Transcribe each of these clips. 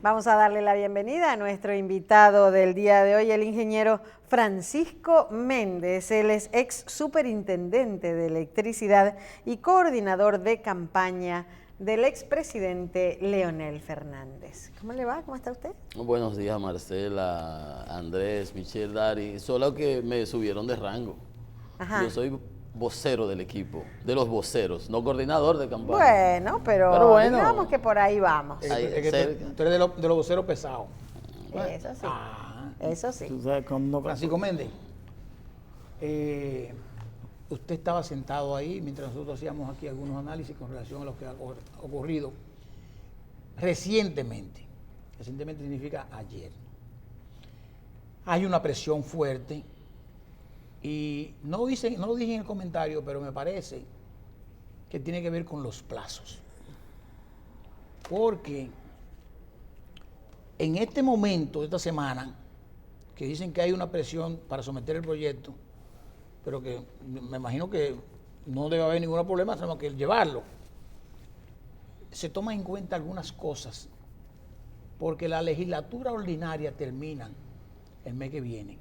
Vamos a darle la bienvenida a nuestro invitado del día de hoy, el ingeniero Francisco Méndez. Él es ex superintendente de electricidad y coordinador de campaña del expresidente Leonel Fernández. ¿Cómo le va? ¿Cómo está usted? Buenos días, Marcela, Andrés, Michelle, Dari. Solo que me subieron de rango. Ajá. Yo soy vocero del equipo, de los voceros, no coordinador de campaña. Bueno, pero bueno, digamos que por ahí vamos. Ahí, Es que cerca. tú eres de los voceros pesados. Eso sí, eso sí. Tú sabes cómo no- Francisco Méndez, usted estaba sentado ahí mientras nosotros hacíamos aquí algunos análisis con relación a lo que ha ocurrido recientemente. Recientemente significa ayer. Hay una presión fuerte y no lo dije en el comentario, pero me parece que tiene que ver con los plazos. Porque en este momento, esta semana, que dicen que hay una presión para someter el proyecto, pero que me imagino que no debe haber ningún problema, sino que llevarlo, se toman en cuenta algunas cosas, porque la legislatura ordinaria termina el mes que viene,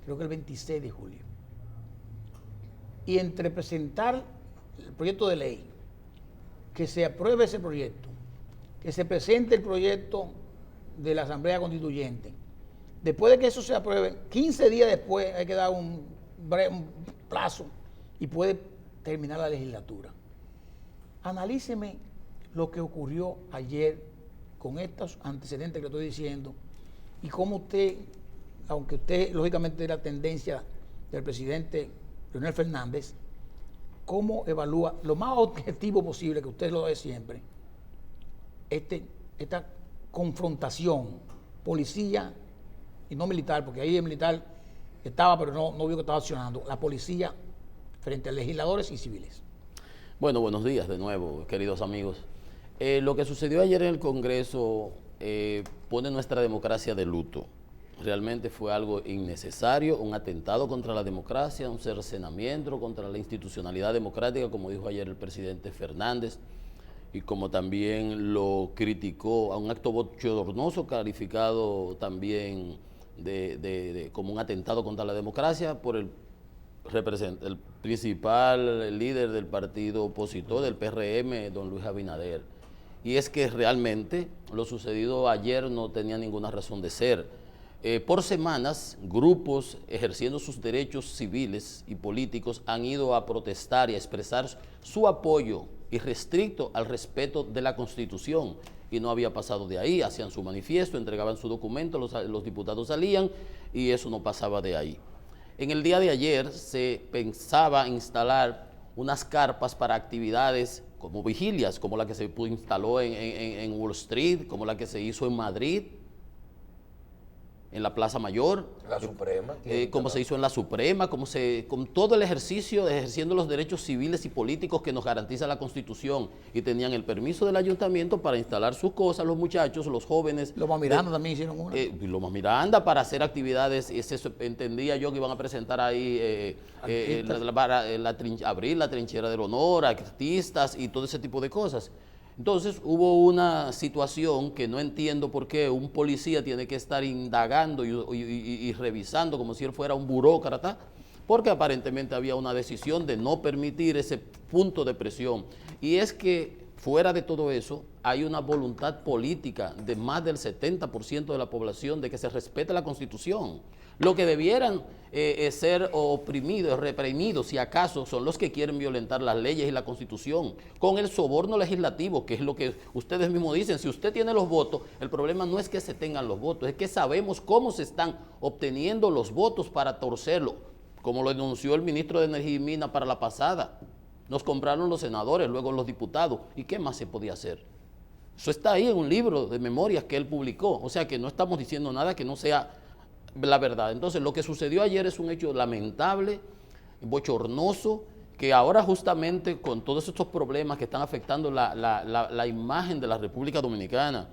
creo que el 26 de julio. Y entre presentar el proyecto de ley, que se apruebe ese proyecto, que se presente el proyecto de la Asamblea Constituyente, después de que eso se apruebe, 15 días después hay que dar un plazo y puede terminar la legislatura. Analíceme lo que ocurrió ayer con estos antecedentes que le estoy diciendo y cómo usted, aunque usted lógicamente es la tendencia del presidente Leonel Fernández, cómo evalúa lo más objetivo posible, que usted lo es siempre, esta confrontación policía y no militar, porque ahí el militar estaba, pero no vio que estaba accionando, la policía frente a legisladores y civiles. Bueno, buenos días de nuevo, queridos amigos. Lo que sucedió ayer en el Congreso pone nuestra democracia de luto. Realmente fue algo innecesario, un atentado contra la democracia, un cercenamiento contra la institucionalidad democrática, como dijo ayer el presidente Fernández, y como también lo criticó, a un acto bochornoso calificado también como un atentado contra la democracia por el principal líder del partido opositor, del PRM, don Luis Abinader. Y es que realmente lo sucedido ayer no tenía ninguna razón de ser. Por semanas, grupos ejerciendo sus derechos civiles y políticos han ido a protestar y a expresar su apoyo irrestricto al respeto de la Constitución, y no había pasado de ahí. Hacían su manifiesto, entregaban su documento, los diputados salían y eso no pasaba de ahí. En el día de ayer se pensaba instalar unas carpas para actividades como vigilias, como la que se instaló en Wall Street, como la que se hizo en Madrid, en la Plaza Mayor, La Suprema. como se hizo en la Suprema, con todo el ejercicio de ejerciendo los derechos civiles y políticos que nos garantiza la Constitución, y tenían el permiso del ayuntamiento para instalar sus cosas, los muchachos, los jóvenes. Loma Miranda también hicieron una. Loma Miranda, para hacer actividades, entendía yo que iban a presentar ahí, abrir la trinchera del honor, artistas y todo ese tipo de cosas. Entonces hubo una situación que no entiendo por qué un policía tiene que estar indagando y revisando como si él fuera un burócrata, porque aparentemente había una decisión de no permitir ese punto de presión. Y es que fuera de todo eso hay una voluntad política de más del 70% de la población de que se respete la Constitución. Lo que debieran ser oprimidos, reprimidos, si acaso, son los que quieren violentar las leyes y la Constitución con el soborno legislativo, que es lo que ustedes mismos dicen. Si usted tiene los votos, el problema no es que se tengan los votos, es que sabemos cómo se están obteniendo los votos para torcerlo, como lo denunció el ministro de Energía y Minas para la pasada. Nos compraron los senadores, luego los diputados. ¿Y qué más se podía hacer? Eso está ahí en un libro de memorias que él publicó. O sea que no estamos diciendo nada que no sea la verdad. Entonces, lo que sucedió ayer es un hecho lamentable, bochornoso, que ahora justamente con todos estos problemas que están afectando la imagen de la República Dominicana,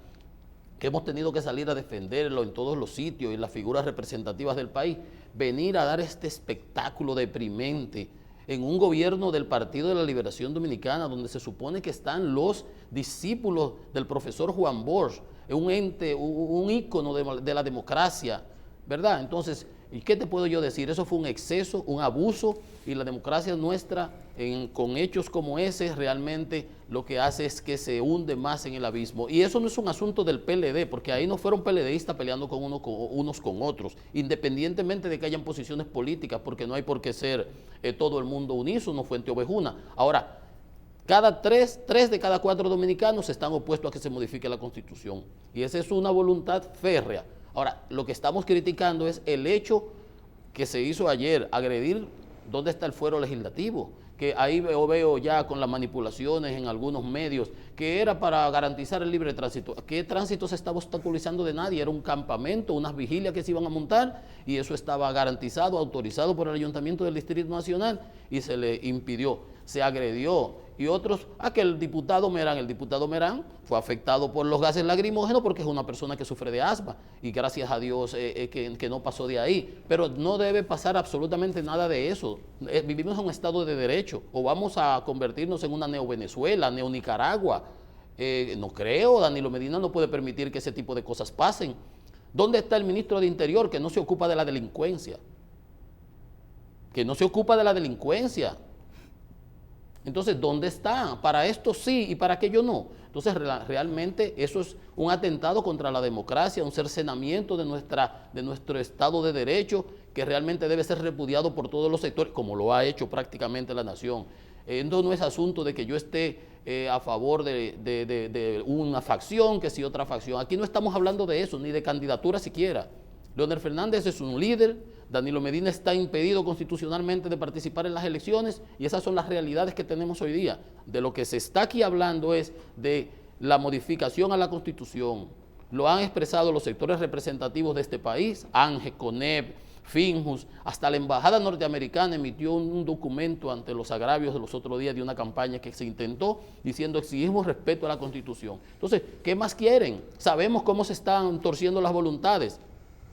que hemos tenido que salir a defenderlo en todos los sitios y las figuras representativas del país, venir a dar este espectáculo deprimente en un gobierno del Partido de la Liberación Dominicana, donde se supone que están los discípulos del profesor Juan Bosch, un ente, un ícono de la democracia, ¿verdad? Entonces, ¿y qué te puedo yo decir? Eso fue un exceso, un abuso, y la democracia nuestra, con hechos como ese, realmente lo que hace es que se hunde más en el abismo. Y eso no es un asunto del PLD, porque ahí no fueron PLDistas peleando unos con otros, independientemente de que hayan posiciones políticas, porque no hay por qué ser todo el mundo unísono, fuente ovejuna. Ahora, tres de cada 4 dominicanos están opuestos a que se modifique la Constitución, y esa es una voluntad férrea. Ahora, lo que estamos criticando es el hecho que se hizo ayer, agredir dónde está el fuero legislativo, que ahí veo ya con las manipulaciones en algunos medios, que era para garantizar el libre tránsito. ¿Qué tránsito se estaba obstaculizando de nadie? Era un campamento, unas vigilias que se iban a montar, y eso estaba garantizado, autorizado por el Ayuntamiento del Distrito Nacional, y se le impidió, se agredió. Y otros, que el diputado Merán fue afectado por los gases lacrimógenos porque es una persona que sufre de asma, y gracias a Dios que no pasó de ahí. Pero no debe pasar absolutamente nada de eso. Vivimos en un estado de derecho, o vamos a convertirnos en una neo-Venezuela, neo-Nicaragua. No creo, Danilo Medina no puede permitir que ese tipo de cosas pasen. ¿Dónde está el ministro de Interior, que no se ocupa de la delincuencia? Que no se ocupa de la delincuencia. Entonces, ¿dónde está? Para esto sí y para aquello no. Entonces, realmente eso es un atentado contra la democracia, un cercenamiento de nuestro Estado de Derecho, que realmente debe ser repudiado por todos los sectores, como lo ha hecho prácticamente la nación. Entonces, no es asunto de que yo esté a favor de una facción, que si otra facción. Aquí no estamos hablando de eso, ni de candidatura siquiera. Leonel Fernández es un líder, Danilo Medina está impedido constitucionalmente de participar en las elecciones, y esas son las realidades que tenemos hoy día. De lo que se está aquí hablando es de la modificación a la Constitución. Lo han expresado los sectores representativos de este país, ANGE, CONEP, FINJUS, hasta la Embajada Norteamericana emitió un documento ante los agravios de los otros días de una campaña que se intentó, diciendo exigimos respeto a la Constitución. Entonces, ¿qué más quieren? Sabemos cómo se están torciendo las voluntades.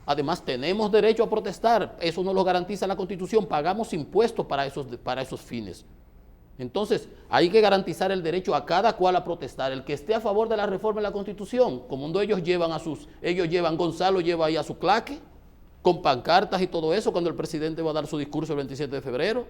Además, tenemos derecho a protestar, eso nos lo garantiza la Constitución, pagamos impuestos para esos fines. Entonces, hay que garantizar el derecho a cada cual a protestar. El que esté a favor de la reforma de la Constitución, como Gonzalo lleva ahí a su claque, con pancartas y todo eso, cuando el presidente va a dar su discurso el 27 de febrero.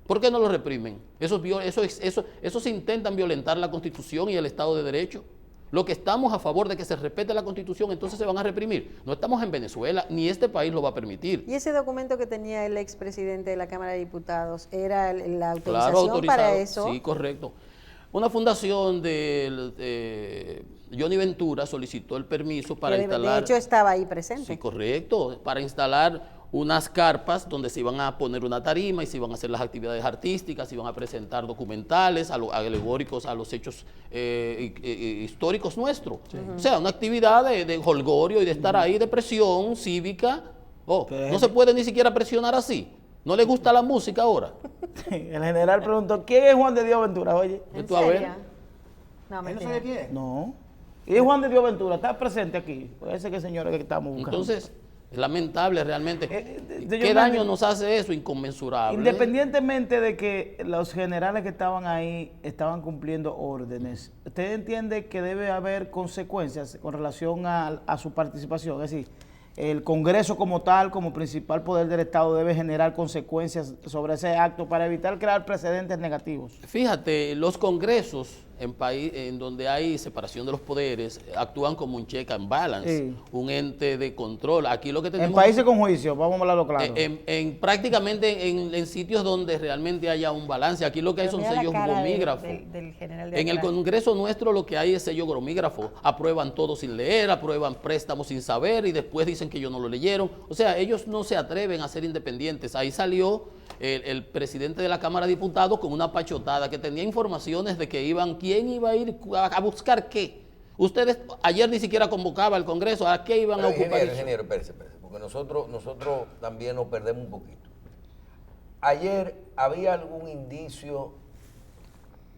¿Por qué no lo reprimen? Esos intentan violentar la Constitución y el Estado de Derecho. Lo que estamos a favor de que se respete la Constitución, entonces se van a reprimir. No estamos en Venezuela, ni este país lo va a permitir. ¿Y ese documento que tenía el expresidente de la Cámara de Diputados era la autorización para eso? Sí, correcto. Una fundación de Johnny Ventura solicitó el permiso para instalar... De hecho, estaba ahí presente. Sí, correcto, para instalar unas carpas donde se iban a poner una tarima y se iban a hacer las actividades artísticas, se iban a presentar documentales alegóricos a los hechos históricos nuestros. Sí. O sea, una actividad de jolgorio y de estar ahí, de presión cívica. No se puede ni siquiera presionar así. ¿No le gusta la música ahora? El general preguntó, ¿quién es Juan de Dios Ventura? Oye, ¿En serio? No, ¿no sabe quién es? No. ¿Y Juan de Dios Ventura? ¿Está presente aquí? Puede ser que señora que estamos buscando. Entonces, es lamentable realmente. ¿Qué daño nos hace eso? Inconmensurable. Independientemente de que los generales que estaban ahí estaban cumpliendo órdenes, ¿usted entiende que debe haber consecuencias con relación a su participación? Es decir, el Congreso como tal, como principal poder del Estado, debe generar consecuencias sobre ese acto para evitar crear precedentes negativos. Fíjate, los congresos en donde hay separación de los poderes actúan como un check and balance, sí, un ente de control. Aquí lo que tenemos... En países con juicio, vamos a hablarlo claro. Prácticamente en sitios donde realmente haya un balance. Aquí lo que hay son sellos gromígrafos. En el Congreso nuestro lo que hay es sello gromígrafo. Aprueban todo sin leer, aprueban préstamos sin saber y después dicen que ellos no lo leyeron. O sea, ellos no se atreven a ser independientes. Ahí salió el presidente de la Cámara de Diputados con una pachotada que tenía informaciones de que quién iba a ir a buscar qué. Ustedes ayer ni siquiera convocaba al Congreso, ¿a qué iban a ocupar? Ingeniero, espérese, porque nosotros también nos perdemos un poquito. Ayer había algún indicio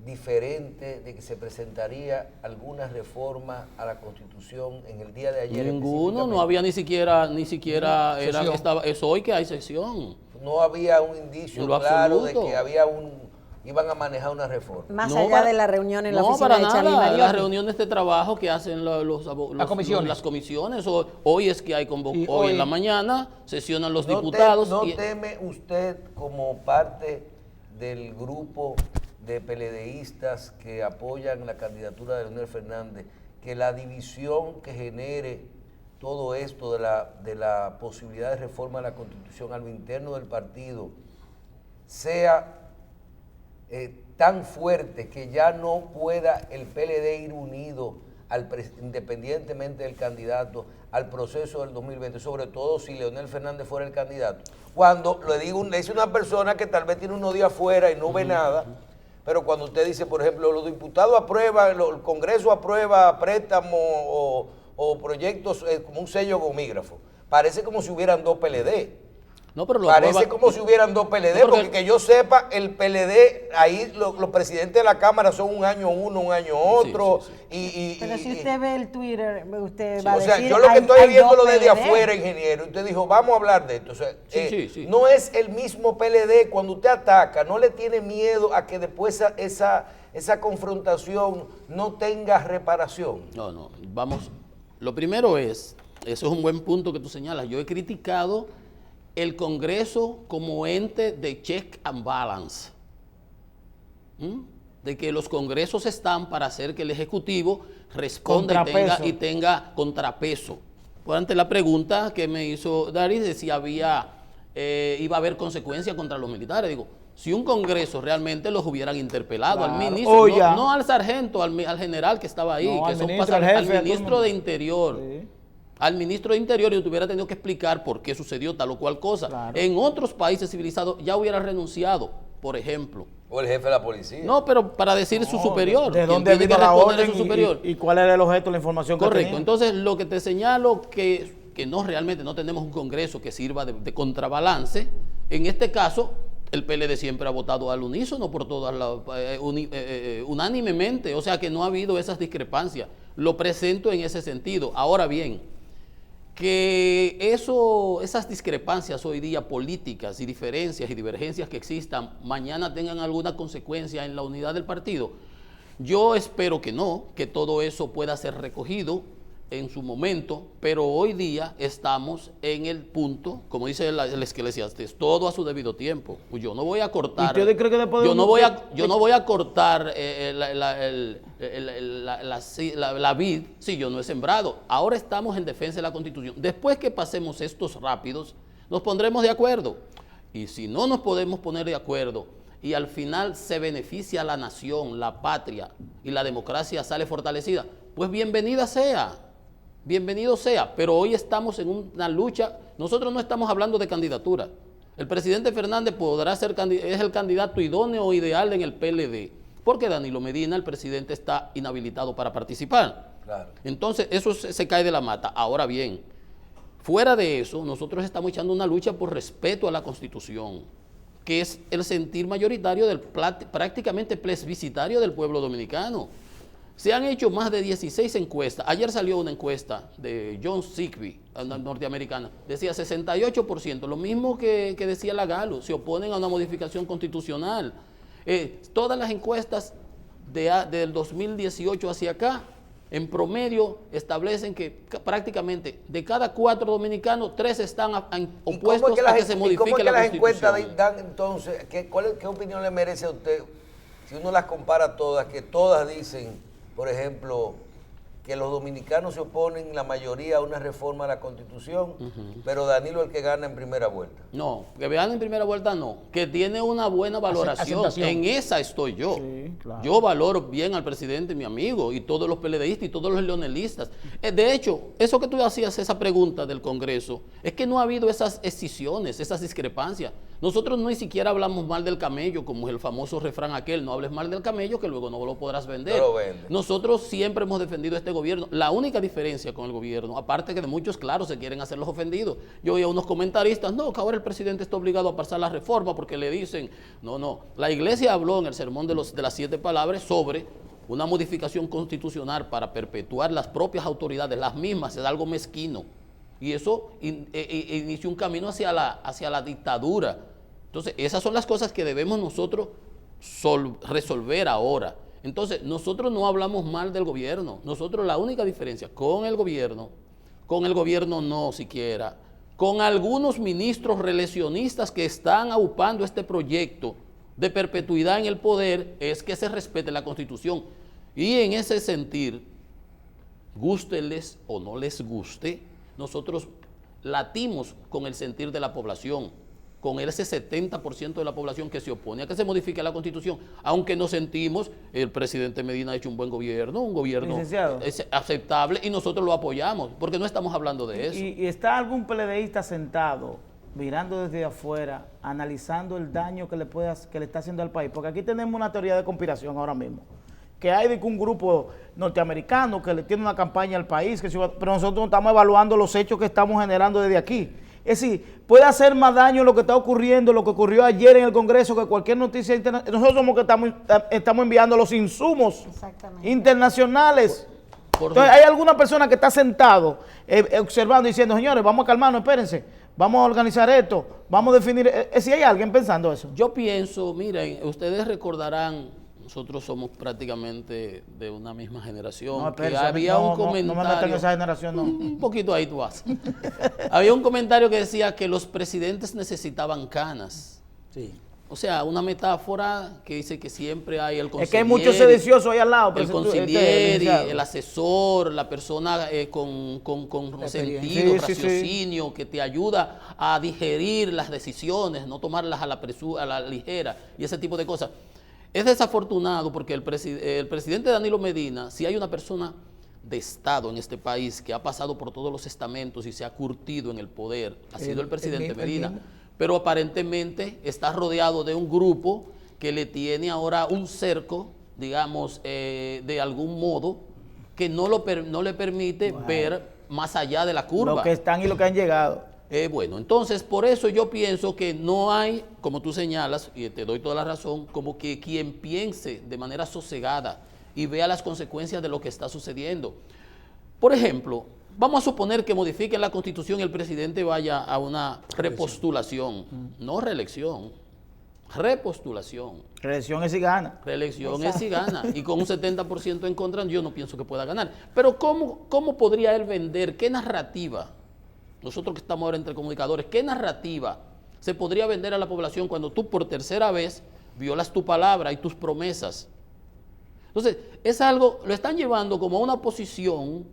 diferente de que se presentaría alguna reforma a la Constitución en el día de ayer? Ninguno, no había ni siquiera era, Sesión. es hoy que hay sesión. No había un indicio En lo claro de absoluto. que iban a manejar una reforma. Más No, allá de la reunión en la no, oficina para de Charlie nada, Mariotti. las reuniones de trabajo que hacen comisiones. las comisiones. Hoy es que hay Sí, hoy en hoy. la mañana sesionan los ¿No diputados. no y- teme usted, como parte del grupo de PLDistas que apoyan la candidatura de Leonel Fernández, que la división que genere todo esto de la posibilidad de reforma de la Constitución a lo interno del partido sea tan fuerte que ya no pueda el PLD ir unido independientemente del candidato al proceso del 2020, sobre todo si Leonel Fernández fuera el candidato? Cuando le dice una persona que tal vez tiene unos días afuera y no ve nada, pero cuando usted dice, por ejemplo, los diputados aprueban, el Congreso aprueba préstamos o proyectos como un sello gomígrafo, parece como si hubieran dos PLD. no, pero lo Parece aprueba- como si hubieran dos PLD, No, porque que yo sepa, el PLD, ahí los presidentes de la Cámara son un año uno, un año otro. Sí, Pero si usted ve el Twitter, usted va a O sea, decir... yo lo que hay- estoy hay viéndolo dos desde PLD. afuera, ingeniero, usted dijo, vamos a hablar de esto. O sea, Sí. no es el mismo PLD cuando usted ataca, no le tiene miedo a que después esa confrontación no tenga reparación. No, vamos. Lo primero es, eso es un buen punto que tú señalas. Yo he criticado el Congreso como ente de check and balance. De que los congresos están para hacer que el Ejecutivo responda Contrapeso. y tenga contrapeso. Por ante la pregunta que me hizo Daris de si iba a haber consecuencias contra los militares. Digo, si un Congreso realmente los hubieran interpelado Claro. al ministro, Oh, ya. no al sargento, al general que estaba ahí, No, que al son ministro, al al jefe, a todo el ministro mundo. de Interior. Sí. Al ministro de Interior y te hubiera tenido que explicar por qué sucedió tal o cual cosa. Claro. En otros países civilizados ya hubiera renunciado, por ejemplo. O el jefe de la policía. No, pero para decir su superior. ¿De quien dónde tiene que vino la responder es orden su superior. y cuál era el objeto de la información que Correcto. tenía? Entonces, lo que te señalo que no realmente no tenemos un Congreso que sirva de contrabalance. En este caso, el PLD siempre ha votado al unísono por todas unánimemente. O sea que no ha habido esas discrepancias. Lo presento en ese sentido. Ahora bien, que esas discrepancias hoy día políticas y diferencias y divergencias que existan mañana tengan alguna consecuencia en la unidad del partido. Yo espero que no, que todo eso pueda ser recogido en su momento, pero hoy día estamos en el punto, como dice el Eclesiastés, todo a su debido tiempo. Yo no voy a cortar. ¿Y usted cree que después de yo un- no voy a cortar la vid si yo no he sembrado. Ahora estamos en defensa de la Constitución. Después que pasemos estos rápidos, nos pondremos de acuerdo. Y si no nos podemos poner de acuerdo y al final se beneficia a la nación, la patria y la democracia sale fortalecida, pues bienvenida sea. Bienvenido sea, pero hoy estamos en una lucha. Nosotros no estamos hablando de candidatura. El presidente Fernández es el candidato idóneo o ideal en el PLD, porque Danilo Medina, el presidente, está inhabilitado para participar. Claro. Entonces, eso se cae de la mata. Ahora bien, fuera de eso, nosotros estamos echando una lucha por respeto a la Constitución, que es el sentir mayoritario prácticamente plebiscitario del pueblo dominicano. Se han hecho más de 16 encuestas. Ayer salió una encuesta de John Sigby, una norteamericana. Decía 68%, lo mismo que decía la Galo, se oponen a una modificación constitucional. Todas las encuestas del 2018 hacia acá, en promedio, establecen que prácticamente de cada 4 dominicanos, 3 están opuestos a que se modifique la las encuestas Constitución. dan entonces, qué opinión le merece a usted si uno las compara todas, que todas dicen, por ejemplo, que los dominicanos se oponen la mayoría a una reforma a la Constitución, pero Danilo es el que gana en primera vuelta? No, que vean en primera vuelta no, que tiene una buena valoración. Aceptación. En esa estoy yo. Sí, claro. Yo valoro bien al presidente, mi amigo, y todos los PLDistas y todos los leonelistas. De hecho, eso que tú hacías, esa pregunta del Congreso, es que no ha habido esas escisiones, esas discrepancias. Nosotros ni siquiera hablamos mal del camello, como es el famoso refrán aquel, no hables mal del camello que luego no lo podrás vender. No lo vende. Nosotros siempre hemos defendido a este gobierno. La única diferencia con el gobierno, aparte que de muchos, claro, se quieren hacer los ofendidos. Yo oí a unos comentaristas, no, que ahora el presidente está obligado a pasar la reforma porque le dicen, no. La iglesia habló en el sermón de las 7 palabras sobre una modificación constitucional para perpetuar las propias autoridades, las mismas, es algo mezquino. Y eso inició un camino hacia la dictadura. Entonces, esas son las cosas que debemos nosotros resolver ahora. Entonces, nosotros no hablamos mal del gobierno. Nosotros la única diferencia con el gobierno no siquiera, con algunos ministros reeleccionistas que están aupando este proyecto de perpetuidad en el poder, es que se respete la Constitución. Y en ese sentir, gústeles o no les guste, nosotros latimos con el sentir de la población, con ese 70% de la población que se opone a que se modifique la Constitución, aunque nos sentimos, el presidente Medina ha hecho un gobierno Licenciado, aceptable, y nosotros lo apoyamos, porque no estamos hablando de eso. ¿Y está algún PLDista sentado, mirando desde afuera, analizando el daño que le está haciendo al país? Porque aquí tenemos una teoría de conspiración ahora mismo, que hay de que un grupo norteamericano que le tiene una campaña al país, pero nosotros estamos evaluando los hechos que estamos generando desde aquí. Es decir, puede hacer más daño lo que está ocurriendo, lo que ocurrió ayer en el Congreso, que cualquier noticia internacional. Nosotros somos que estamos enviando los insumos internacionales. Entonces, hay alguna persona que está sentado observando y diciendo, señores, vamos a calmarnos, espérense, vamos a organizar esto, vamos a definir. Si hay alguien pensando eso. Yo pienso, miren, ustedes recordarán, nosotros somos prácticamente de una misma generación. No, que había un comentario. No me metan en esa generación, no. Un poquito ahí tú vas. Había un comentario que decía que los presidentes necesitaban canas. Sí. O sea, una metáfora que dice que siempre hay el consilieri. Es que hay muchos sediciosos ahí al lado. El consilieri, el asesor, la persona con sentido, Sí, raciocinio, que te ayuda a digerir las decisiones, no tomarlas a la ligera y ese tipo de cosas. Es desafortunado porque el presidente Danilo Medina, si hay una persona de Estado en este país que ha pasado por todos los estamentos y se ha curtido en el poder, ha sido el presidente Medina, pero aparentemente está rodeado de un grupo que le tiene ahora un cerco, digamos, de algún modo, que no le permite ver más allá de la curva. Lo que están y lo que han llegado. Bueno, entonces por eso yo pienso que no hay, como tú señalas, y te doy toda la razón, como que quien piense de manera sosegada y vea las consecuencias de lo que está sucediendo. Por ejemplo, vamos a suponer que modifiquen la Constitución y el presidente vaya a una repostulación, no reelección, repostulación. Reelección es si gana. Reelección es si gana, y con un 70% en contra yo no pienso que pueda ganar. Pero ¿cómo podría él vender? ¿Qué narrativa? Nosotros que estamos ahora entre comunicadores, ¿qué narrativa se podría vender a la población cuando tú por tercera vez violas tu palabra y tus promesas? Entonces, es algo, lo están llevando como a una posición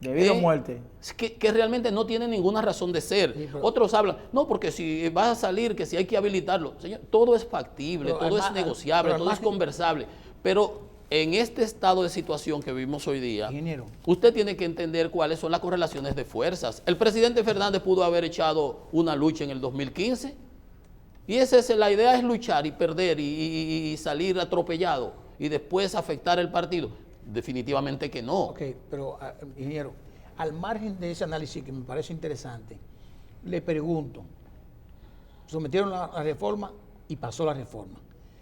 de vida o muerte. Que realmente no tiene ninguna razón de ser. Sí, otros hablan, no, porque si vas a salir, que si hay que habilitarlo. Señor, todo es factible, todo es negociable, todo es conversable. Pero en este estado de situación que vivimos hoy día, ingeniero, usted tiene que entender cuáles son las correlaciones de fuerzas. El presidente Fernández pudo haber echado una lucha en el 2015 y la idea es luchar y perder y salir atropellado y después afectar el partido. Definitivamente que no. Ok, pero ingeniero, al margen de ese análisis que me parece interesante, le pregunto, sometieron la reforma y pasó la reforma.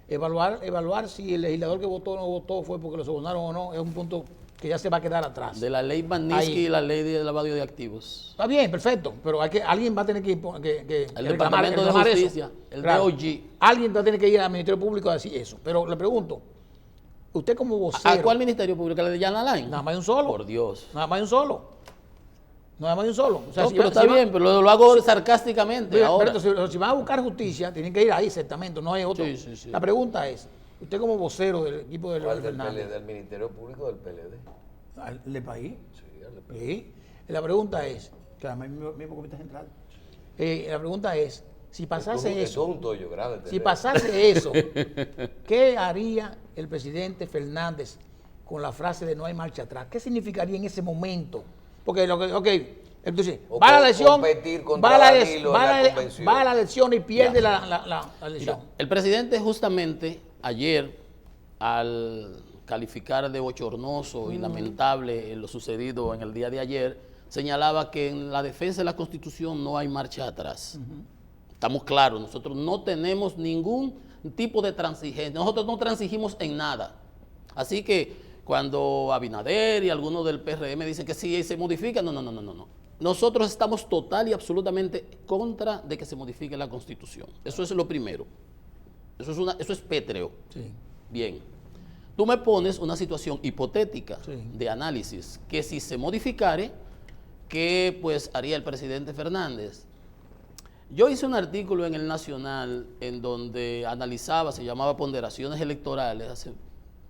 Evaluar si el legislador que votó o no votó fue porque lo sobornaron o no, es un punto que ya se va a quedar atrás. De la ley Magnitsky y la ley de lavado de activos. Está bien, perfecto, pero alguien va a tener que el Departamento de Justicia, eso. El DOJ. Alguien va a tener que ir al Ministerio Público a decir eso. Pero le pregunto, usted como vocero... ¿A cuál Ministerio Público? ¿La de Jan Alain? Nada más de un solo. Por Dios. Nada más de un solo. Nada más de un solo. O sea, no, pero está bien, pero lo hago sarcásticamente. Pero si van a buscar justicia, tienen que ir ahí exactamente, no hay otro. Sí. La pregunta es, usted como vocero del equipo del Fernández. ¿Del Ministerio Público del PLD? ¿Del país? Sí, del PLD. Sí. La pregunta es, que además es mismo comité central, la pregunta es, si pasase eso, un tollo grande, si pasase eso, ¿qué haría el presidente Fernández con la frase de no hay marcha atrás? ¿Qué significaría en ese momento? Porque, Entonces, O va a la elección, competir contra va a la, Danilo en la convención. va a la elección y pierde Ya. la elección. Mira, el presidente justamente ayer, al calificar de bochornoso y lamentable lo sucedido en el día de ayer, señalaba que en la defensa de la Constitución no hay marcha atrás. Estamos claros, nosotros no tenemos ningún tipo de transigencia, nosotros no transigimos en nada. Así que cuando Abinader y algunos del PRM dicen que sí se modifica, no. Nosotros estamos total y absolutamente contra de que se modifique la Constitución. Eso es lo primero. Eso es pétreo. Sí. Bien. Tú me pones una situación hipotética Sí. de análisis, que si se modificare, ¿qué pues haría el presidente Fernández? Yo hice un artículo en El Nacional en donde analizaba, se llamaba Ponderaciones Electorales, hace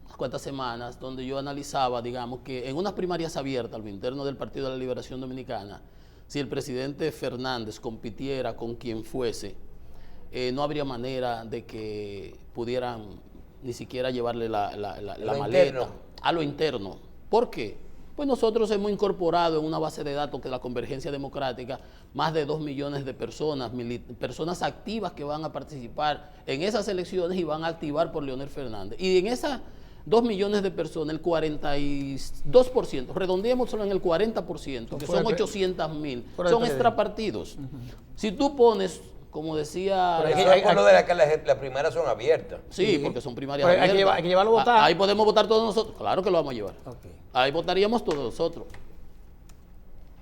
unas cuantas semanas, donde yo analizaba, digamos, que en unas primarias abiertas, a lo interno del Partido de la Liberación Dominicana, si el presidente Fernández compitiera con quien fuese, no habría manera de que pudieran ni siquiera llevarle la maleta interno. a lo interno. ¿Por qué? Pues nosotros hemos incorporado en una base de datos que la Convergencia Democrática más de 2 millones de personas, personas activas que van a participar en esas elecciones y van a activar por Leonel Fernández. Y en esas 2 millones de personas, el 42%, redondeemos solo en el 40%, que son 800,000, son extrapartidos. Si tú pones, como decía... Pero Eso es por lo de la que las primarias son abiertas. Sí, porque son primarias Pero abiertas. hay que llevarlo a votar. Ahí podemos votar todos nosotros. Claro que lo vamos a llevar. Ok. Ahí votaríamos todos nosotros.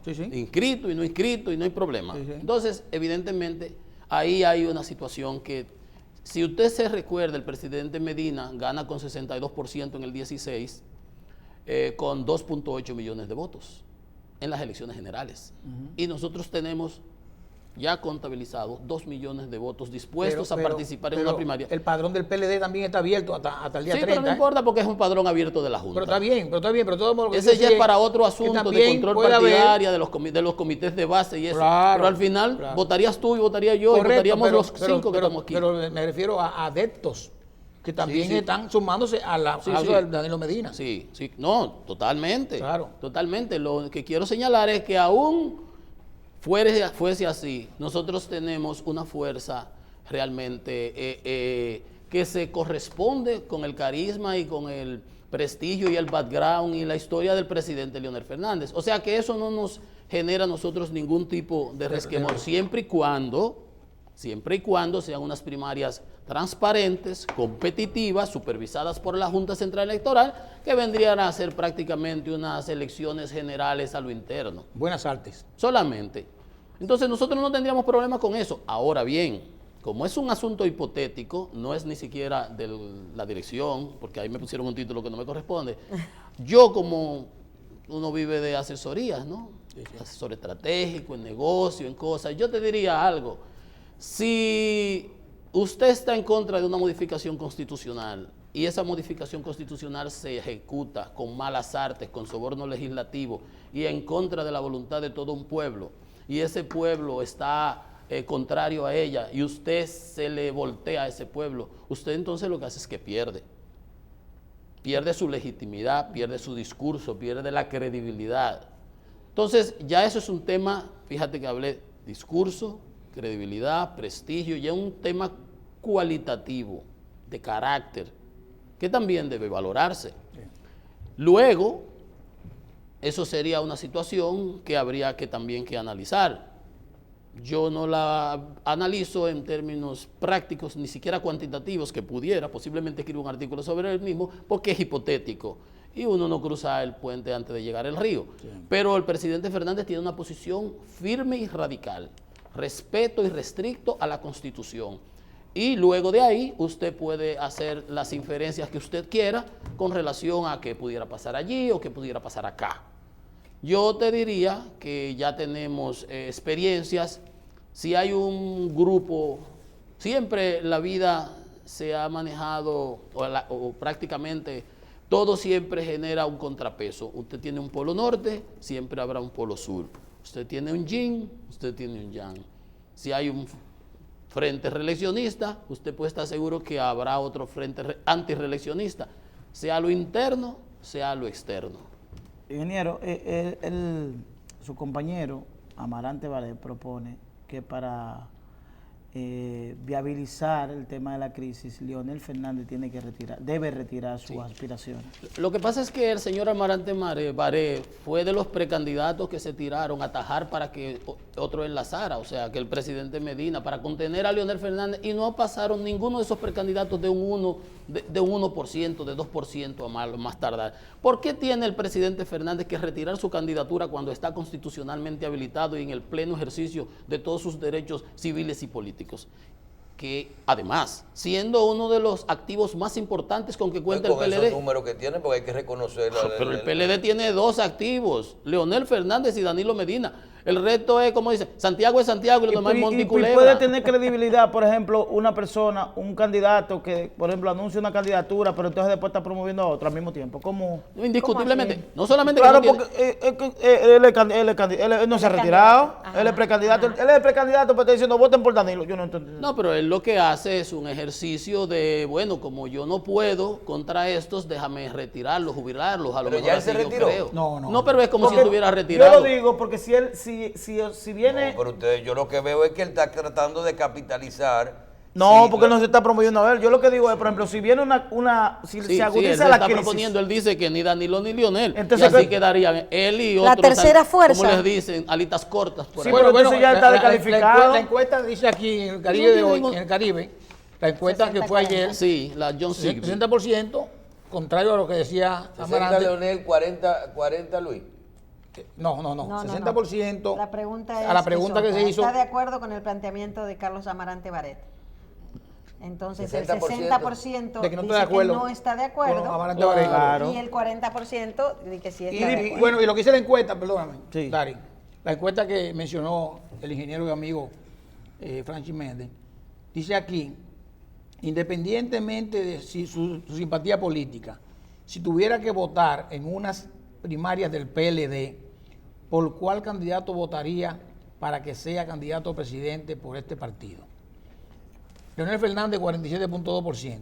Sí, sí. Inscrito y no inscrito y no hay problema. Sí, sí. Entonces, evidentemente, ahí hay una situación que, si usted se recuerda, el presidente Medina gana con 62% en el 16, con 2.8 millones de votos en las elecciones generales. Y nosotros tenemos ya contabilizados 2 millones de votos dispuestos a participar en una primaria. El padrón del PLD también está abierto hasta el día Sí, 30. pero no importa porque es un padrón abierto de la Junta. Pero está bien, pero todo lo que Ese quiero ya decir es para otro que asunto de también control puede haber- partidaria, de los comités de base y eso. Claro, pero al final claro. votarías tú y votaría yo y Correcto, votaríamos pero- los 5 que pero- estamos aquí. Pero me refiero a adeptos que también Sí, sí. están sumándose a la Sí, causa sí. de Danilo Medina. Sí, no, totalmente. Claro. Totalmente. Lo que quiero señalar es que aún fuese así, nosotros tenemos una fuerza realmente que se corresponde con el carisma y con el prestigio y el background y la historia del presidente Leonel Fernández. O sea que eso no nos genera a nosotros ningún tipo de resquemor, siempre y cuando sean unas primarias transparentes, competitivas, supervisadas por la Junta Central Electoral, que vendrían a ser prácticamente unas elecciones generales a lo interno. Buenas artes. Solamente. Entonces nosotros no tendríamos problema con eso. Ahora bien, como es un asunto hipotético, no es ni siquiera de la dirección, porque ahí me pusieron un título que no me corresponde. Yo, como uno vive de asesorías, ¿no? Asesor estratégico, en negocio, en cosas, yo te diría algo. Si usted está en contra de una modificación constitucional y esa modificación constitucional se ejecuta con malas artes, con soborno legislativo y en contra de la voluntad de todo un pueblo, y ese pueblo está contrario a ella y usted se le voltea a ese pueblo, usted entonces lo que hace es que pierde su legitimidad, pierde su discurso, pierde la credibilidad. Entonces ya eso es un tema, fíjate que hablé discurso, credibilidad, prestigio, ya un tema cualitativo, de carácter, que también debe valorarse. Luego, eso sería una situación que habría que también que analizar. Yo no la analizo en términos prácticos, ni siquiera cuantitativos, que pudiera, posiblemente escribir un artículo sobre el mismo, porque es hipotético. Y uno no cruza el puente antes de llegar al río. Sí. Pero el presidente Fernández tiene una posición firme y radical, respeto y restricto a la Constitución. Y luego de ahí usted puede hacer las inferencias que usted quiera con relación a qué pudiera pasar allí o qué pudiera pasar acá. Yo te diría que ya tenemos experiencias. Si hay un grupo, siempre la vida se ha manejado, o prácticamente todo siempre genera un contrapeso. Usted tiene un polo norte, siempre habrá un polo sur. Usted tiene un yin, usted tiene un yang. Si hay un frente reeleccionista, usted puede estar seguro que habrá otro frente antirreeleccionista, sea lo interno, sea lo externo. Ingeniero, su compañero Amarante Baré propone que para viabilizar el tema de la crisis, Leonel Fernández debe retirar sus aspiraciones. Lo que pasa es que el señor Amarante Baré fue de los precandidatos que se tiraron a atajar para que otro enlazara, o sea, que el presidente Medina, para contener a Leonel Fernández, y no pasaron ninguno de esos precandidatos de un 1%, de 2% a más tardar. ¿Por qué tiene el presidente Fernández que retirar su candidatura cuando está constitucionalmente habilitado y en el pleno ejercicio de todos sus derechos civiles y políticos? Que además, siendo uno de los activos más importantes con que cuenta el PLD. Con esos números que tiene, porque hay que reconocerlo. Pero el PLD tiene 2 activos, Leonel Fernández y Danilo Medina. El resto es, como dice, Santiago es Santiago y lo demás es Monte y Culebra. Puede tener credibilidad, por ejemplo, una persona, un candidato que, por ejemplo, anuncia una candidatura, pero entonces después está promoviendo a otro al mismo tiempo. ¿Cómo? Indiscutiblemente. No solamente Claro, que no porque él no se ha retirado. Él es precandidato. Él es el precandidato, pero está diciendo, voten por Danilo. Yo no entiendo. No, pero él lo que hace es un ejercicio de, bueno, como yo no puedo contra estos, déjame retirarlos, jubilarlos. A lo Pero mejor ya él así se yo retiró. creo. No. Pero es como si Porque estuviera retirado. Yo lo digo porque si viene... No, pero yo lo que veo es que él está tratando de capitalizar. No, Sí, porque no se está promoviendo a él. Yo lo que digo es, por ejemplo, si viene si Sí, se agudiza él se la está crisis... proponiendo, él dice que ni Danilo ni Lionel. Entonces, y así ¿qué? quedarían él y La otros. tercera fuerza. Como les dicen, alitas cortas por Sí, ahí. pero entonces ya está descalificado. La encuesta dice aquí en el Caribe de hoy, en el Caribe, la encuesta que fue ayer, Sí, la John Sigby. 60%, contrario a lo que decía 60 Amarante. Leonel, 40 Luis. No, 60%. La pregunta es a la pregunta que se hizo. ¿Está de acuerdo con el planteamiento de Carlos Amarante Baret? Entonces 60% el 60% de que no dice está de acuerdo que no está de acuerdo con Amarante Baret. Claro. y el 40% dice que sí está de Y acuerdo. bueno, y lo que dice la encuesta, perdóname, Sí. Dari, la encuesta que mencionó el ingeniero y amigo Francis Méndez, dice aquí, independientemente de su simpatía política, si tuviera que votar en unas primarias del PLD, ¿por cuál candidato votaría para que sea candidato a presidente por este partido? Leonel Fernández, 47.2%.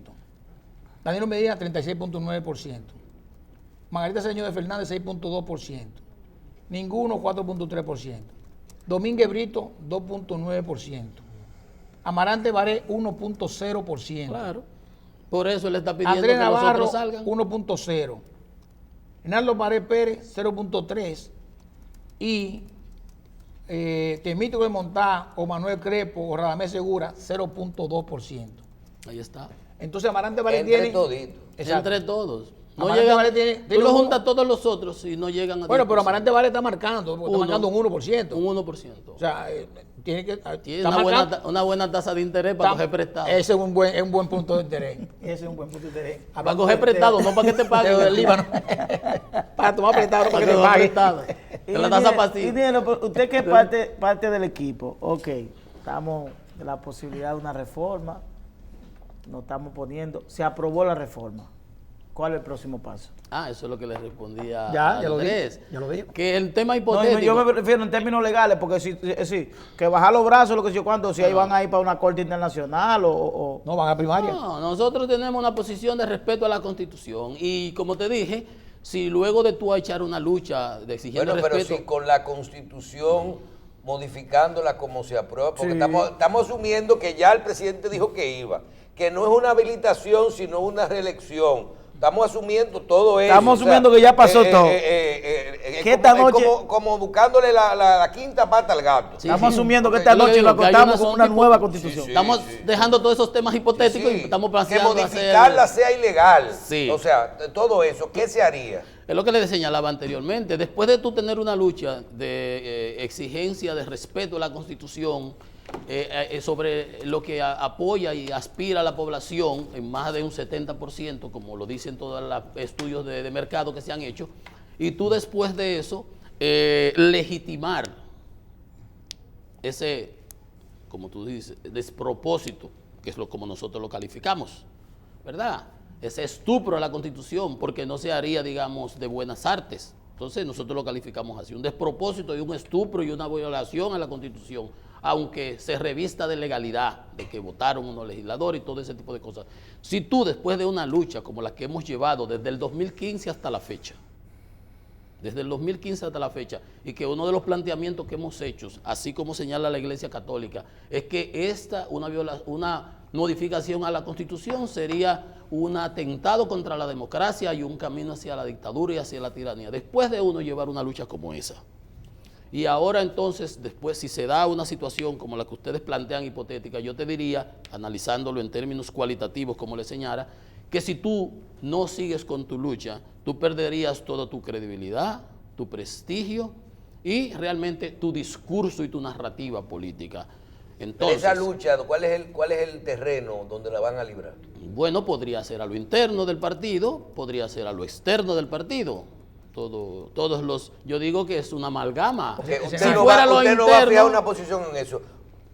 Danilo Medina, 36.9%. Margarita Cedeño de Fernández, 6.2%. Ninguno, 4.3%. Domínguez Brito, 2.9%. Amarante Baré, 1.0%. Claro. Por eso él está pidiendo Andrés que los Navarro, otros salgan. 1.0. Reinaldo Baré Pérez, 0.3. Y Temito de Montá o Manuel Crepo o Radamés Segura, 0.2%. Ahí está. Entonces Amarante Baré Entre tiene... toditos. Exacto. Entre todos. No Amarante llegan, Baré tiene tú lo un- juntas todos los otros y no llegan a Bueno, 10%. pero Amarante Baré está marcando, porque está Uno. marcando un 1%. Un 1%. O sea, tiene que... Tiene está una buena, marcando- una buena tasa de interés para está- coger prestado. Ese es un buen punto de interés. Ese es un buen punto de interés. Para coger prestado, no para que te paguen. Del Líbano. Para tomar prestado, no para que te coger paguen. prestado. De la tasa pasiva. Ingeniero, pero usted que es parte del equipo, ok, estamos en la posibilidad de una reforma, nos estamos poniendo, se aprobó la reforma. ¿Cuál es el próximo paso? Ah, eso es lo que le respondía Ya a lo Andrés. dije, ya lo dije. Que el tema No, hipotético. yo me refiero en términos legales, porque si que bajar los brazos, lo que sé yo cuánto, si ahí van a ir para una corte internacional o... No, van a primaria. No, nosotros tenemos una posición de respeto a la Constitución. Y como te dije, si luego de tú echar una lucha de exigiendo Bueno, pero respeto. si con la Constitución modificándola como se aprueba, porque Sí. estamos asumiendo que ya el presidente dijo que iba, que no es una habilitación, sino una reelección. Estamos asumiendo todo eso. Estamos asumiendo que ya pasó todo. Que Que esta noche- como buscándole la quinta pata al gato. Sí, Estamos sí. asumiendo que Porque esta yo le noche digo nos que hay acostamos con son una tipo- nueva constitución. Sí, Estamos dejando todos esos temas hipotéticos Sí, y estamos que planteando modificarla hacer. sea ilegal. Sí. O sea, todo eso, ¿qué se haría? Es lo que le señalaba anteriormente. Después de tú tener una lucha de exigencia, de respeto a la Constitución, sobre lo que apoya y aspira a la población en más de un 70%, como lo dicen todos los estudios de mercado que se han hecho, y tú después de eso legitimar ese, como tú dices, despropósito, que es como nosotros lo calificamos, ¿verdad? Ese estupro a la Constitución, porque no se haría, digamos, de buenas artes. Entonces nosotros lo calificamos así, un despropósito y un estupro y una violación a la Constitución, aunque se revista de legalidad, de que votaron unos legisladores y todo ese tipo de cosas. Si tú, después de una lucha como la que hemos llevado desde el 2015 hasta la fecha, desde el 2015 hasta la fecha, y que uno de los planteamientos que hemos hecho, así como señala la Iglesia Católica, es que una modificación a la Constitución sería un atentado contra la democracia y un camino hacia la dictadura y hacia la tiranía, después de uno llevar una lucha como esa. Y ahora entonces, después, si se da una situación como la que ustedes plantean hipotética, yo te diría, analizándolo en términos cualitativos, como le señala, que si tú no sigues con tu lucha, tú perderías toda tu credibilidad, tu prestigio y realmente tu discurso y tu narrativa política. Entonces, esa lucha, ¿cuál es el terreno donde la van a librar? Bueno, podría ser a lo interno del partido, podría ser a lo externo del partido. Todos los, yo digo que es una amalgama. Usted Si no fuera va, lo usted interno, no va a fijar una posición en eso.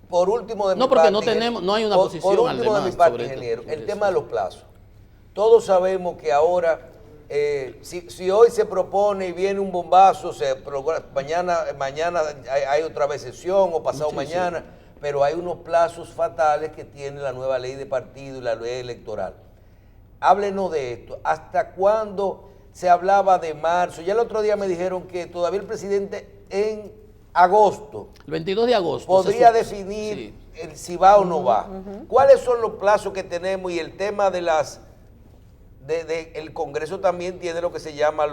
Por último de mi no, porque parte, no hay una posición por al último de demás mi parte, sobre esto, ingeniero, sobre el eso. tema de los plazos. Todos sabemos que ahora, si hoy se propone y viene un bombazo, mañana hay otra vez sesión o pasado mañana, pero hay unos plazos fatales que tiene la nueva ley de partido y la ley electoral. Háblenos de esto. ¿Hasta cuándo se hablaba de marzo? Ya el otro día me dijeron que todavía el presidente en agosto El 22 de agosto. podría definir si va o no va. ¿Cuáles son los plazos que tenemos? Y el tema de el Congreso también tiene lo que se llama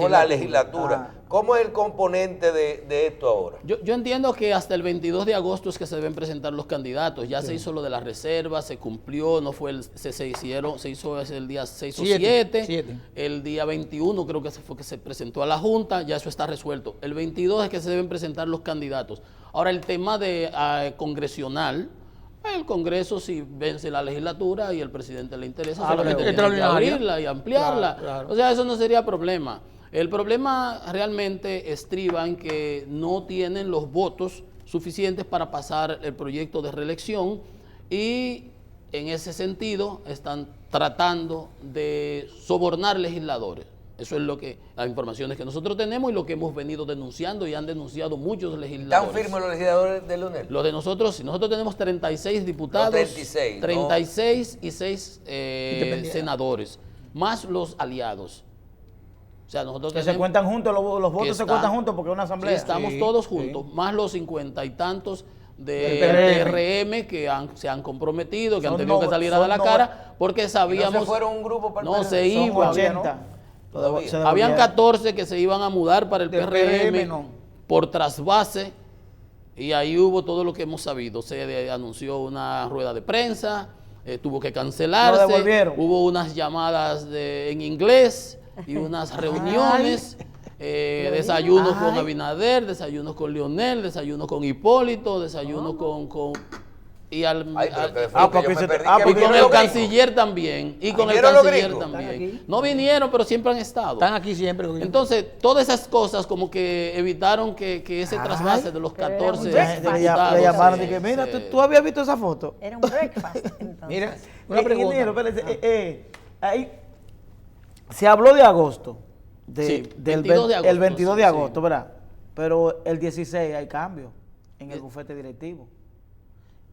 la legislatura. ¿Cómo es el componente de esto ahora? Yo entiendo que hasta el 22 de agosto es que se deben presentar los candidatos. Ya se hizo lo de la reserva, se cumplió, no fue se hizo el día 6 o 7. El día 21 creo que fue que se presentó a la Junta, ya eso está resuelto. El 22 es que se deben presentar los candidatos. Ahora el tema de congresional, el Congreso, si vence la legislatura y el presidente le interesa, solamente tiene que abrirla y ampliarla. Claro. O sea, eso no sería problema. El problema realmente estriba en que no tienen los votos suficientes para pasar el proyecto de reelección y en ese sentido están tratando de sobornar legisladores. Eso es las informaciones que nosotros tenemos y lo que hemos venido denunciando y han denunciado muchos legisladores. ¿Están firmes los legisladores de Leonel? Los de nosotros, si nosotros tenemos 36 diputados, 36 y 6 senadores, más los aliados. O sea, nosotros se cuentan juntos, los votos se cuentan juntos porque es una asamblea. Sí, estamos todos juntos, más los 50 y tantos de PRM que se han comprometido, que han tenido que salir a dar la cara, porque sabíamos... ¿No se fueron un grupo para el No, PRM? se Son iban. 80. Todavía. Habían 14 que se iban a mudar para el Del PRM PRM, no. por trasvase y ahí hubo todo lo que hemos sabido. Se anunció una rueda de prensa, tuvo que cancelarse, Lo devolvieron. hubo unas llamadas en inglés y unas reuniones, desayunos con Abinader, desayunos con Leonel, desayunos con Hipólito, desayunos con y al, Ay, pero al- que fue ah, que yo papi, me se- perdí, ah, que y porque con vinieron el los gringos. canciller también. Y con el ¿Vinieron los canciller gringos? también. No vinieron, pero siempre han estado. Están aquí siempre. Entonces, todas esas cosas como que evitaron que ese trasvase de los pero era 14 un La gente breakfast. le llamaron y se- que, mira, se- ¿tú habías visto esa foto? Era un breakfast. Entonces. Mira, una pregunta. Ingeniero, espérese, ahí se habló de agosto, Sí, del 22 de agosto, el 22 de sí, agosto, sí. ¿verdad? Pero el 16 hay cambio en el bufete directivo.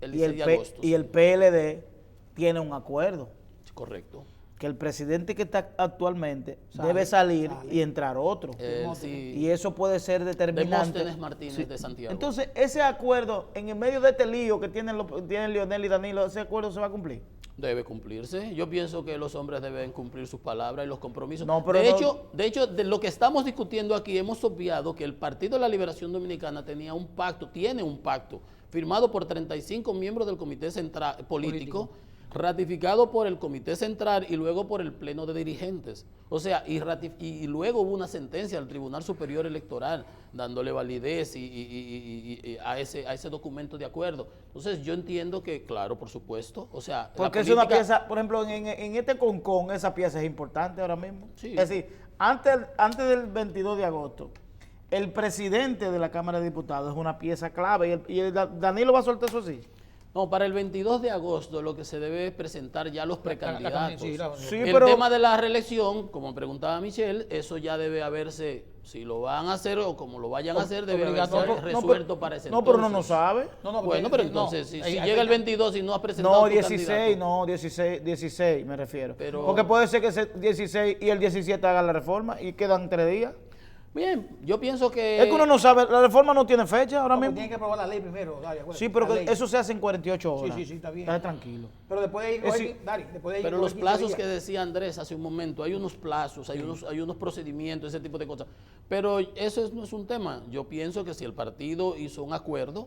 el Y el, 16 de P- agosto. y el PLD tiene un acuerdo Correcto. que el presidente que está actualmente debe salir y entrar otro. Sí, Y eso puede ser determinante. Demóstenes Martínez de Santiago. Entonces, ese acuerdo, en el medio de este lío que tienen Leonel y Danilo, ¿ese acuerdo se va a cumplir? debe cumplirse. Yo pienso que los hombres deben cumplir sus palabras y los compromisos. No, pero de no- hecho, de lo que estamos discutiendo aquí, hemos obviado que el Partido de la Liberación Dominicana tiene un pacto firmado por 35 miembros del Comité Central Político, ratificado por el Comité Central y luego por el Pleno de Dirigentes. O sea, y luego hubo una sentencia del Tribunal Superior Electoral dándole validez y a ese documento de acuerdo. Entonces, yo entiendo que, claro, por supuesto, o sea... la Porque es una política- pieza, por ejemplo, en este concón, esa pieza es importante ahora mismo. Sí. Es decir, antes del 22 de agosto, el presidente de la Cámara de Diputados es una pieza clave y Danilo va a soltar eso así. No, para el 22 de agosto lo que se debe es presentar ya los precandidatos. Sí, El pero tema de la reelección, como preguntaba Michelle, eso ya debe haberse, si lo van a hacer o como lo vayan a hacer, debe haberse resuelto para ese no, pero entonces. no sabe. Bueno, pero entonces, si llega el 22 y no has presentado No, tu 16, candidato. no, 16 me refiero. Pero- Porque puede ser que ese 16 y el 17 haga la reforma y quedan 3 días. Bien, yo pienso que... Es que uno no sabe, la reforma no tiene fecha ahora mismo. Tienen que aprobar la ley primero, Dari, acuérdate, Sí, pero la que ley. eso se hace en 48 horas. Sí, está bien. Estate tranquilo. Pero después de ahí, Es coge- Dari, después de ahí Pero coge los 15 plazos días. que decía Andrés hace un momento, hay unos plazos, hay unos procedimientos, ese tipo de cosas. Pero no es un tema. Yo pienso que si el partido hizo un acuerdo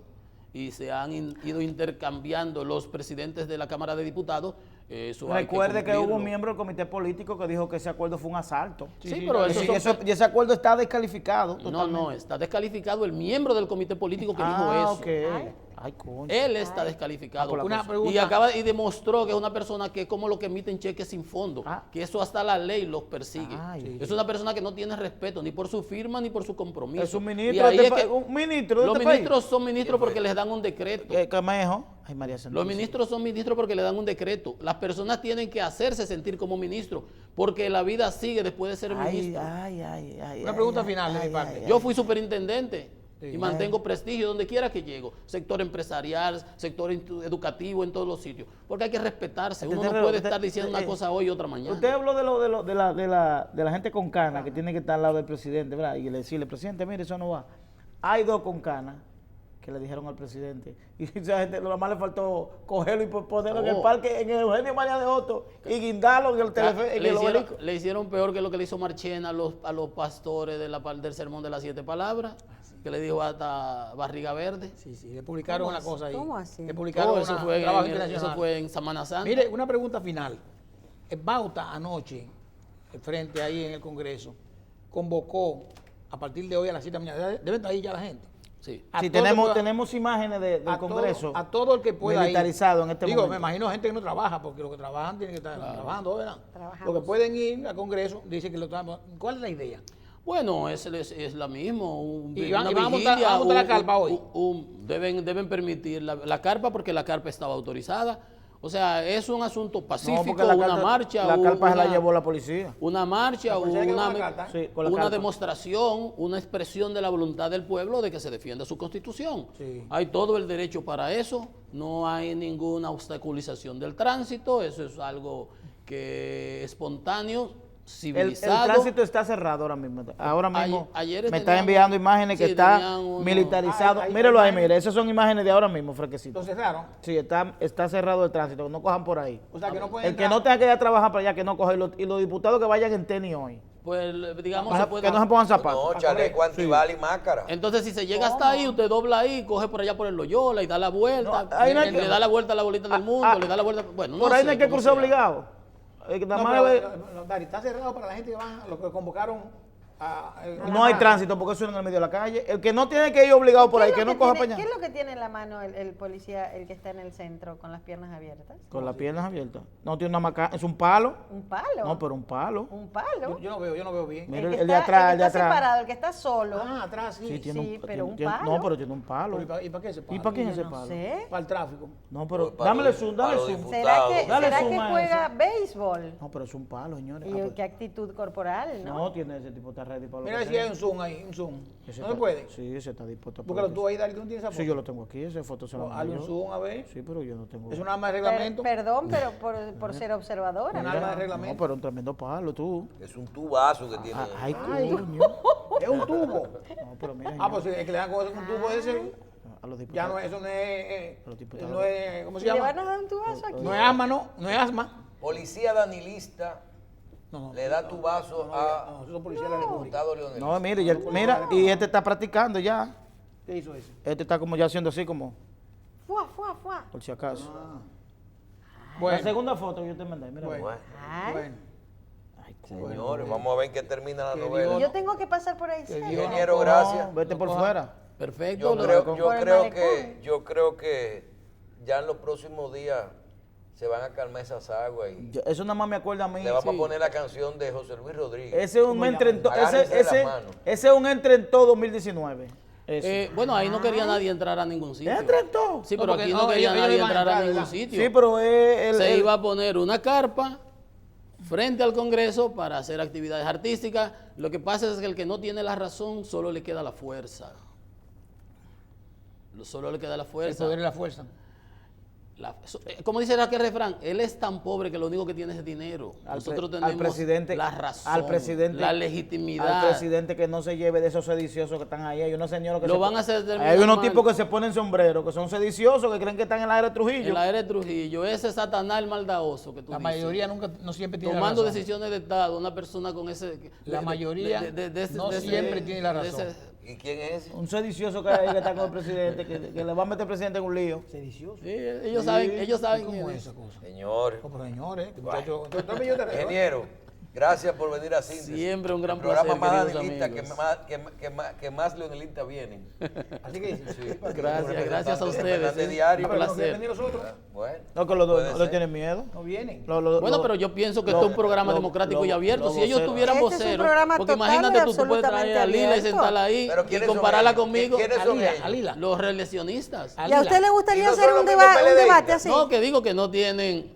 y se han ido intercambiando los presidentes de la Cámara de Diputados, eso hay Recuerde que hubo cumplirlo. un miembro del comité político que dijo que ese acuerdo fue un asalto. Sí, pero Y ese acuerdo está descalificado. No, está descalificado el miembro del comité político que dijo eso. Ok. Ay, coño. Él está descalificado. Una pregunta. Y demostró que es una persona que es como lo que emiten cheques sin fondo, Ah. que eso hasta la ley los persigue. Ay. Es una persona que no tiene respeto ni por su firma ni por su compromiso. Es un Y ministro ahí de es este que pa- un ministro de los este país. ministros son ministros porque les dan un decreto. Camejo. Ay, María Santísima. Los ministros son ministros porque le dan un decreto. Las personas tienen que hacerse sentir como ministro porque la vida sigue después de ser Ay, ministro. ay. Una pregunta final de mi parte. Yo fui superintendente Sí. y mantengo prestigio donde quiera que llego. Sector empresarial, sector educativo, en todos los sitios. Porque hay que respetarse. Uno no puede estar diciendo una cosa hoy y otra mañana. Usted habló de la gente con cana que tiene que estar al lado del presidente, ¿verdad? Y le decirle, presidente, mire, eso no va. Hay 2 con cana que le dijeron al presidente. Y esa gente, lo más le faltó cogerlo y ponerlo en el parque, en el Eugenio María de Hotto, y guindarlo en el teléfono. Le hicieron peor que lo que le hizo Marchena a los pastores del sermón de las 7 palabras, que le dijo hasta barriga verde. Sí, le publicaron una cosa ahí. ¿Cómo así? Le publicaron Eso un fue, trabajo eso internacional. fue en Semana Santa. Mire, una pregunta final. Bauta anoche, frente ahí en el Congreso, convocó a partir de hoy a las 7 de la mañana. Debe estar ahí ya la gente. Sí. A Sí, todo el que pueda- tenemos imágenes del a todo- Congreso. a todo el que pueda ir. militarizado en este Digo, momento. me imagino gente que no trabaja, porque los que trabajan tienen que estar trabajando, ¿verdad? Trabajamos. Los que pueden ir al Congreso, dicen que lo trabajan. ¿Cuál es la idea? Bueno, es la misma. Y van a montar la carpa hoy. Deben permitir la carpa porque la carpa estaba autorizada. O sea, es un asunto No, pacífico, porque la una carpa- marcha. La carpa se la una- llevó la policía. Una marcha, policía llevó la carta. Sí, con la una carpa. demostración, una expresión de la voluntad del pueblo de que se defienda su constitución. Sí. Hay todo el derecho para eso, no hay ninguna obstaculización del tránsito, eso es algo que es espontáneo, El civilizado. tránsito está cerrado ahora mismo. Ahora mismo Ayer me está tenían- enviando imágenes que sí, está tenían uno- militarizado. Hay Míralo ahí, imágenes. mire, esas son imágenes de ahora mismo, fresquecito. Lo cerraron. Sí, está cerrado el tránsito, no cojan por ahí. O sea, que no pueden El que no tenga que ir a trabajar para allá, que no coja. Y los diputados que vayan en tenis hoy. Pues digamos, Para se puede- que no se pongan zapatos. No, chaleco antibal y máscara. Entonces, si se llega hasta ahí, usted dobla ahí, coge por allá por el Loyola y da la vuelta. No, ahí no hay le que- da la vuelta a la bolita del mundo, le da la vuelta. Bueno, Por no ahí sé no hay que cómo cruzar sea. obligado. Nada No, más pero, ve- Dari, está cerrado para la gente que van, los que convocaron a... no hay tránsito porque eso es en el medio de la calle. El que no tiene que ir obligado por ¿Qué ahí, es que lo no coja para tiene- allá. ¿Qué es lo que tiene en la mano el policía, el que está en el centro, con las piernas abiertas? Con las piernas abiertas. No tiene una maca, es un palo. ¿Un palo? No, pero un palo. ¿Un palo? Yo no veo bien. Mira, que el de está- atrás, el el que de está atrás. separado, el que está solo. Ah, atrás sí. Sí, tiene sí, pero tiene- un tiene- palo. No, pero tiene un palo. Pero ¿y para qué ese palo? ¿Y para quién Yo es ese no palo? sé. Para el tráfico. No, pero Para dámele los- zoom, para dale los zoom. diputados. Dale ¿Será zoom que a juega eso. béisbol? No, pero es un palo, señores. ¿Y qué actitud corporal, no? No tiene ese tipo de ready para lo Mira que si hay sea. un zoom ahí, un zoom. Ese ¿No se está- puede? Sí, ese está dispuesto a Búscalo tú ahí, Dari, que no tienes esa foto. Sí, yo lo tengo aquí, esa foto se la mandé Hazle un yo. zoom a ver. Sí, pero yo no tengo. Es un arma de reglamento. Perdón, pero por ser observadora. Un ¿no? arma de No, reglamento. pero un tremendo palo, tú. Es un tubazo que tiene. Ay, Ay. coño. Es un tubo. No, pero mira, Ah, pues es que le dan con un tubo ese. a los Ya diputados. no es, eso no es, Los diputados. no es, ¿cómo se ¿Y le llama? van a dar un tubazo aquí? No es asma, no, no es asma. Policía danilista No, le da tubazo no, a esos son policías de la República. diputado Leonel. No, mire, mira, y este está practicando ya. ¿Qué hizo ese? Este está como ya haciendo así, como, Fuá, fuá, fuá. por si acaso. La Bueno, segunda foto yo te mandé, mira. Bueno. Bueno, Ay, bueno. Ay, señores, vamos a ver en qué termina la Que novela. y yo tengo que pasar por ahí. Que cerca. Dios Ingeniero, no coja- gracias. No, vete por coja- fuera. Perfecto. Yo creo, Por el malecón. yo creo que ya en los próximos días se van a calmar esas aguas y Eso nada más me acuerda a mí. le vamos sí. a poner la canción de José Luis Rodríguez. Ese es un entre en todo. Agárrense de las manos. Ese es un entre en todo 2019. Eso. Bueno, ahí no quería nadie entrar a ningún sitio. Entra en todo. Sí, No, pero porque aquí no, no quería ellos nadie iban a entrar a entrar, ningún ¿verdad? sitio. Sí, pero Se iba a poner una carpa frente al Congreso para hacer actividades artísticas. Lo que pasa es que el que no tiene la razón solo le queda la fuerza. Solo le queda la El fuerza. poder y la fuerza. Como dice aquel refrán, él es tan pobre que lo único que tiene es dinero. Nosotros tenemos la razón, la legitimidad. Al presidente que no se lleve de esos sediciosos que están ahí. Hay unos señores que Lo van a hacer terminar hay unos mal. tipos que se ponen sombrero, que son sediciosos, que creen que están en la era de Trujillo. En la era de Trujillo, ese Satanás el maldadoso que tú La dices. mayoría no siempre tiene Tomando la razón. decisiones de Estado, una persona con ese... La mayoría no siempre tiene la razón. ¿Y quién es? Un sedicioso que hay que está con el presidente, que le va a meter al presidente en un lío. Sedicioso. ellos saben ¿Cómo quién es es. esa cosa? Señores. Oh, pero señores, que Bueno. muchacho, Ingeniero, gracias por venir a Síntesis. Siempre un gran El programa placer, más queridos danilista, que más leonelistas vienen. Así que dicen. Sí. Gracias a ustedes. Fernández Diario. Un Pero no placer. quieren venir nosotros. Bueno, No, que los puede dos no ser. tienen miedo. No vienen. Bueno, pero yo pienso que esto es un programa democrático y abierto. Si ellos tuvieran Este es un voceros, programa porque total imagínate y tú puedes traer a Lila y absolutamente sentarla ahí Pero y ¿quiénes son compararla ellos? conmigo. ¿Quiénes son Alila, ellos? Alila. Los reeleccionistas. ¿Y a usted le Y gustaría no hacer son un, los mismos un debate PLDistas. así? No, que digo que no tienen,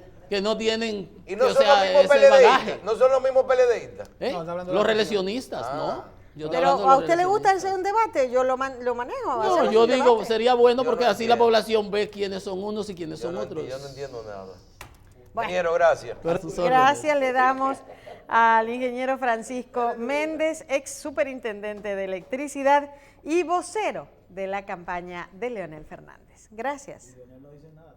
Y no o son sea, los mismos ese bagaje. PLDistas. No son los mismos PLDistas. ¿Eh? No, está hablando de Los la reeleccionistas, Ah. ¿no? Yo estoy Pero hablando de a los usted le gusta reeleccionistas. hacer un debate, yo lo manejo. No, hacemos yo un digo, debate. sería bueno Yo porque no así la entiendo. población ve quiénes son unos y quiénes son otros. Yo no entiendo nada. Bueno. Ingeniero, gracias. A sus órdenes. Gracias le damos al ingeniero Francisco Méndez, ex superintendente de electricidad y vocero de la campaña de Leonel Fernández. Gracias. No dicen nada.